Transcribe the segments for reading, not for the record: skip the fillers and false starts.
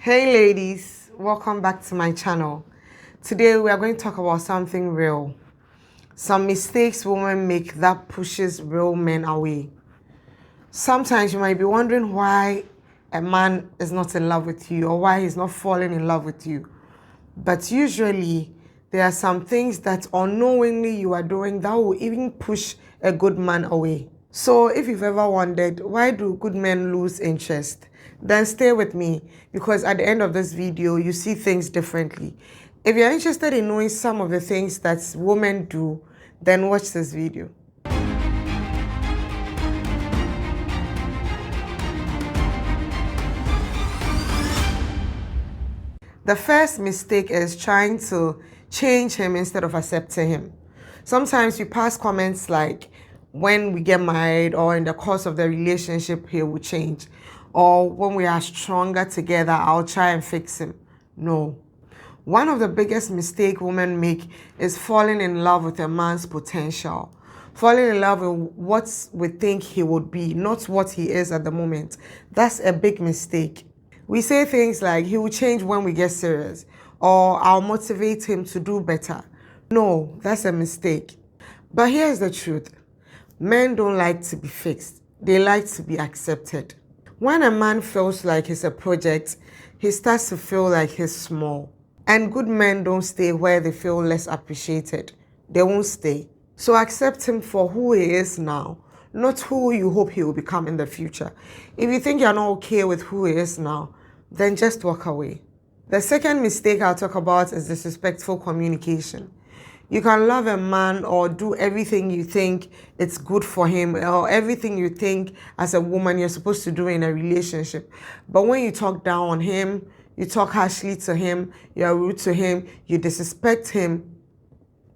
Hey ladies, welcome back to my channel. Today we are going to talk about something real. Some mistakes women make that pushes real men away. Sometimes you might be wondering why a man is not in love with you or why he's not falling in love with you. But usually there are some things that unknowingly you are doing that will even push a good man away. So if you've ever wondered why do good men lose interest, then stay with me because at the end of this video you see things differently. If you're interested in knowing some of the things that women do, then watch this video. The first mistake is trying to change him instead of accepting him. Sometimes we pass comments like, when we get married or in the course of the relationship, he will change. Or when we are stronger together, I'll try and fix him. No. One of the biggest mistakes women make is falling in love with a man's potential. Falling in love with what we think he would be, not what he is at the moment. That's a big mistake. We say things like, he will change when we get serious, or I'll motivate him to do better. No, that's a mistake. But here's the truth. Men don't like to be fixed. They like to be accepted. When a man feels like he's a project, he starts to feel like he's small. And good men don't stay where they feel less appreciated. They won't stay. So accept him for who he is now, not who you hope he will become in the future. If you think you're not okay with who he is now, then just walk away. The second mistake I'll talk about is disrespectful communication. You can love a man or do everything you think it's good for him or everything you think as a woman you're supposed to do in a relationship. But when you talk down on him, you talk harshly to him, you're rude to him, you disrespect him,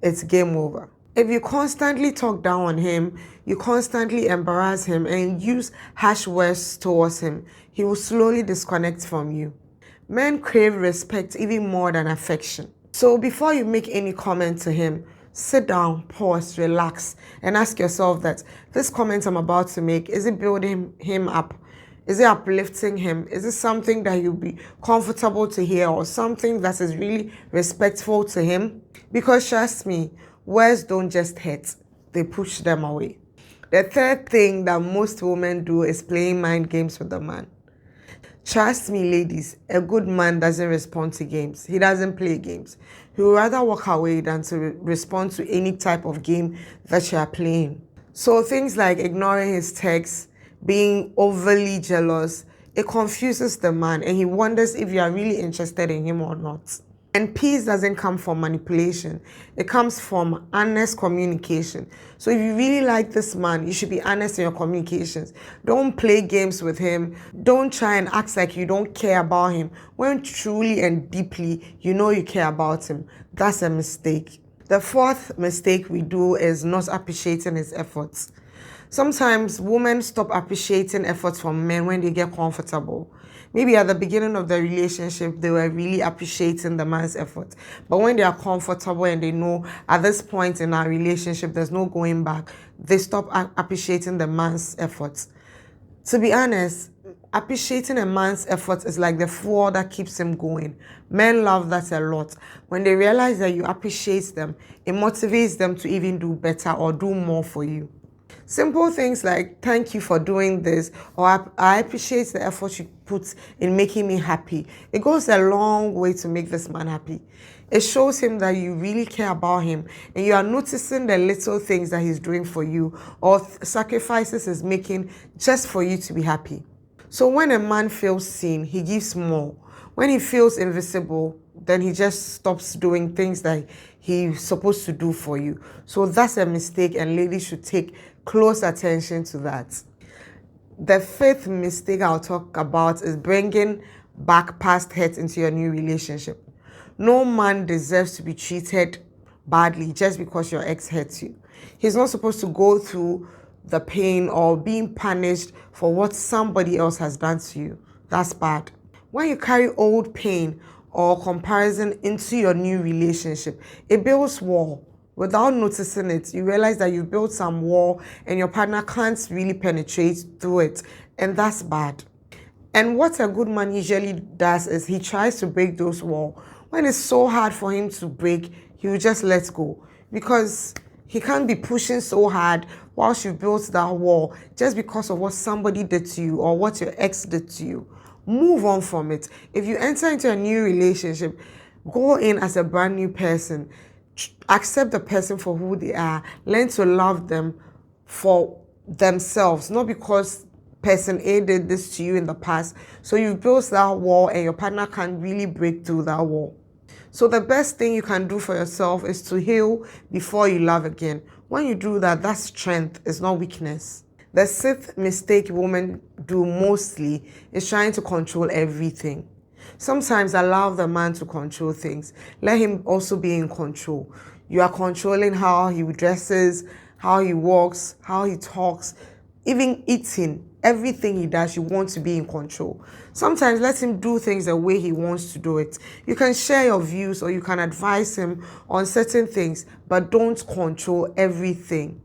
it's game over. If you constantly talk down on him, you constantly embarrass him and use harsh words towards him, he will slowly disconnect from you. Men crave respect even more than affection. So before you make any comment to him, sit down, pause, relax, and ask yourself that this comment I'm about to make, is it building him up? Is it uplifting him? Is it something that he'll be comfortable to hear or something that is really respectful to him? Because trust me, words don't just hurt, they push them away. The third thing that most women do is playing mind games with the man. Trust me, ladies, a good man doesn't respond to games. He doesn't play games. He would rather walk away than to respond to any type of game that you are playing. So things like ignoring his texts, being overly jealous, it confuses the man and he wonders if you are really interested in him or not. And peace doesn't come from manipulation. It comes from honest communication. So if you really like this man, you should be honest in your communications. Don't play games with him. Don't try and act like you don't care about him when truly and deeply you know you care about him. That's a mistake. The fourth mistake we do is not appreciating his efforts. Sometimes women stop appreciating efforts from men when they get comfortable. Maybe at the beginning of the relationship, they were really appreciating the man's effort. But when they are comfortable and they know at this point in our relationship, there's no going back, they stop appreciating the man's efforts. To be honest, appreciating a man's efforts is like the fuel that keeps him going. Men love that a lot. When they realize that you appreciate them, it motivates them to even do better or do more for you. Simple things like, thank you for doing this, or I appreciate the effort you put in making me happy. It goes a long way to make this man happy. It shows him that you really care about him and you are noticing the little things that he's doing for you or sacrifices he's making just for you to be happy. So when a man feels seen, he gives more. When he feels invisible, then he just stops doing things that he's supposed to do for you. So that's a mistake and ladies should take close attention to that. The fifth mistake I'll talk about is bringing back past hurt into your new relationship. No man deserves to be treated badly just because your ex hurt you. He's not supposed to go through the pain or being punished for what somebody else has done to you. That's bad. When you carry old pain or comparison into your new relationship, it builds wall. Without noticing it, you realize that you've built some wall and your partner can't really penetrate through it, and that's bad. And what a good man usually does is he tries to break those walls. When it's so hard for him to break, he will just let go, because he can't be pushing so hard whilst you built that wall just because of what somebody did to you or what your ex did to you. Move on from it. If you enter into a new relationship, go in as a brand new person. Accept the person for who they are. Learn to love them for themselves, not because person A did this to you in the past. So you've built that wall and your partner can't really break through that wall. So the best thing you can do for yourself is to heal before you love again. When you do that, that's strength, it's not weakness. The sixth mistake women do mostly is trying to control everything. Sometimes allow the man to control things. Let him also be in control. You are controlling how he dresses, how he walks, how he talks, even eating. Everything he does, you want to be in control. Sometimes let him do things the way he wants to do it. You can share your views or you can advise him on certain things, but don't control everything.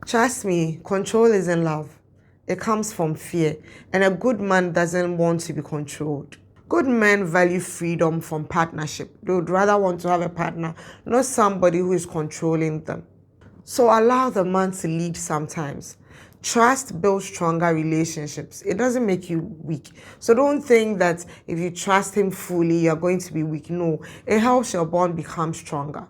Trust me, control isn't love. It comes from fear, and a good man doesn't want to be controlled. Good men value freedom from partnership. They would rather want to have a partner, not somebody who is controlling them. So allow the man to lead sometimes. Trust builds stronger relationships. It doesn't make you weak. So don't think that if you trust him fully, you're going to be weak. No, it helps your bond become stronger.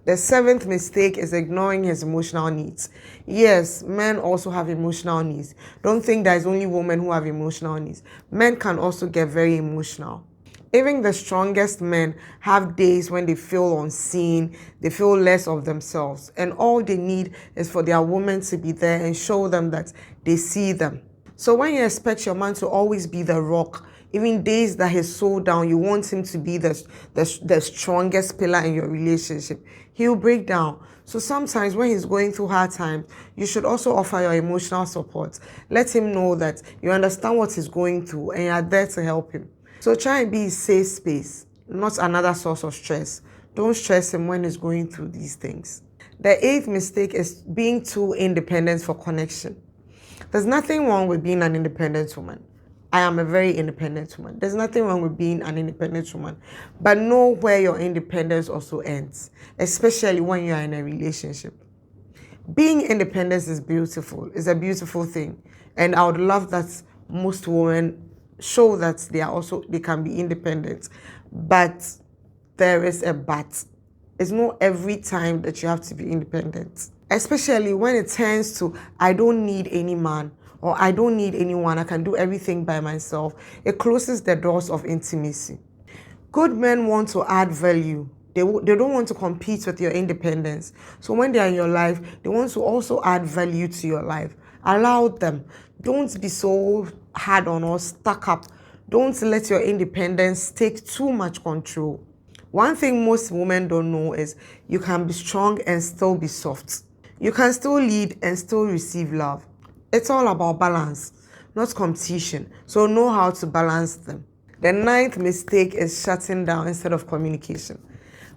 The seventh mistake is ignoring his emotional needs. Yes, men also have emotional needs. Don't think there's only women who have emotional needs. Men can also get very emotional. Even the strongest men have days when they feel unseen, they feel less of themselves, and all they need is for their woman to be there and show them that they see them. So when you expect your man to always be the rock, even days that he's so down, you want him to be the strongest pillar in your relationship, he'll break down. So sometimes when he's going through hard times, you should also offer your emotional support. Let him know that you understand what he's going through and you're there to help him. So try and be his safe space, not another source of stress. Don't stress him when he's going through these things. The eighth mistake is being too independent for connection. There's nothing wrong with being an independent woman. I am a very independent woman. There's nothing wrong with being an independent woman. But know where your independence also ends, especially when you are in a relationship. Being independent is beautiful. It's a beautiful thing. And I would love that most women show that they can be independent. But there is a but. It's not every time that you have to be independent. Especially when it turns to, I don't need any man, or I don't need anyone, I can do everything by myself. It closes the doors of intimacy. Good men want to add value. They don't want to compete with your independence. So when they are in your life, they want to also add value to your life. Allow them. Don't be so hard on or stuck up. Don't let your independence take too much control. One thing most women don't know is you can be strong and still be soft. You can still lead and still receive love. It's all about balance, not competition. So know how to balance them. The ninth mistake is shutting down instead of communication.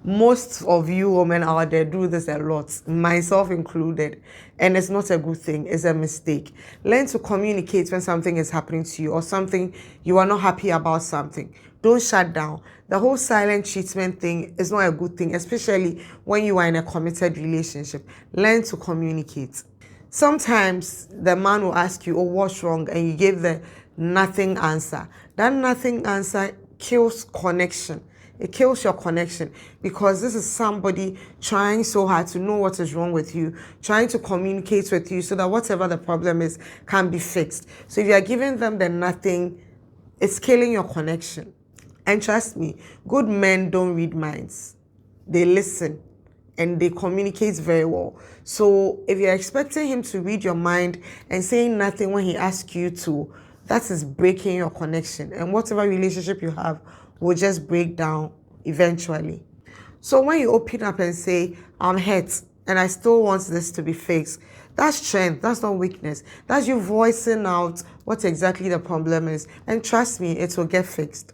Most of you women out there do this a lot, myself included, and it's not a good thing, it's a mistake. Learn to communicate when something is happening to you or something you are not happy about something. Don't shut down. The whole silent treatment thing is not a good thing, especially when you are in a committed relationship. Learn to communicate. Sometimes the man will ask you, oh, what's wrong? And you give the nothing answer. That nothing answer kills connection. It kills your connection, because this is somebody trying so hard to know what is wrong with you, trying to communicate with you so that whatever the problem is can be fixed. So if you are giving them the nothing, it's killing your connection. And trust me, good men don't read minds. They listen and they communicate very well. So if you're expecting him to read your mind and saying nothing when he asks you to, that is breaking your connection. And whatever relationship you have will just break down eventually. So when you open up and say, I'm hurt and I still want this to be fixed, that's strength, that's not weakness. That's you voicing out what exactly the problem is. And trust me, it will get fixed.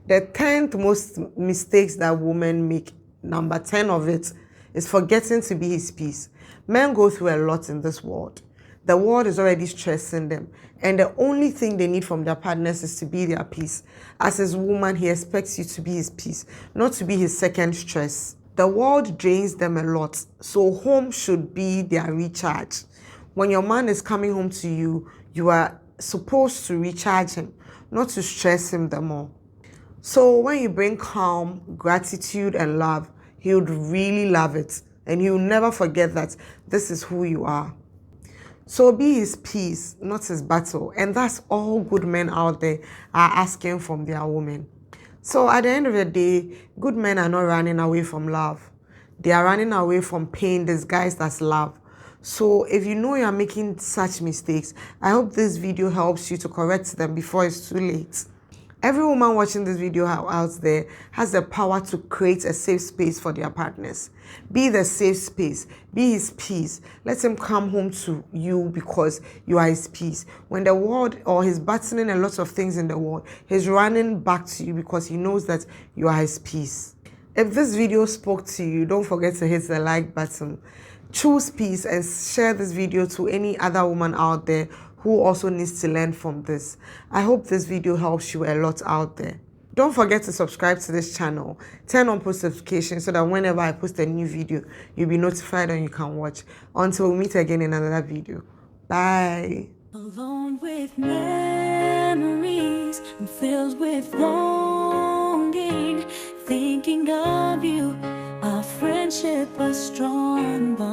The 10th most mistakes that women make, number 10 of it, is forgetting to be his peace. Men go through a lot in this world. The world is already stressing them, and the only thing they need from their partners is to be their peace. As his woman, he expects you to be his peace, not to be his second stress. The world drains them a lot, so home should be their recharge. When your man is coming home to you, you are supposed to recharge him, not to stress him the more. So when you bring calm, gratitude, and love, he would really love it, and he will never forget that this is who you are. So be his peace, not his battle. And that's all good men out there are asking from their women. So at the end of the day, good men are not running away from love. They are running away from pain disguised as love. So if you know you are making such mistakes, I hope this video helps you to correct them before it's too late. Every woman watching this video out there has the power to create a safe space for their partners. Be the safe space. Be his peace. Let him come home to you because you are his peace. When the world, or he's battling a lot of things in the world, he's running back to you because he knows that you are his peace. If this video spoke to you, don't forget to hit the like button. Choose peace and share this video to any other woman out there who also needs to learn from this. I hope this video helps you a lot out there. Don't forget to subscribe to this channel. Turn on post notifications so that whenever I post a new video, you'll be notified and you can watch. Until we meet again in another video. Bye. Alone with memories, I'm filled with longing, thinking of you, our friendship a strong bond.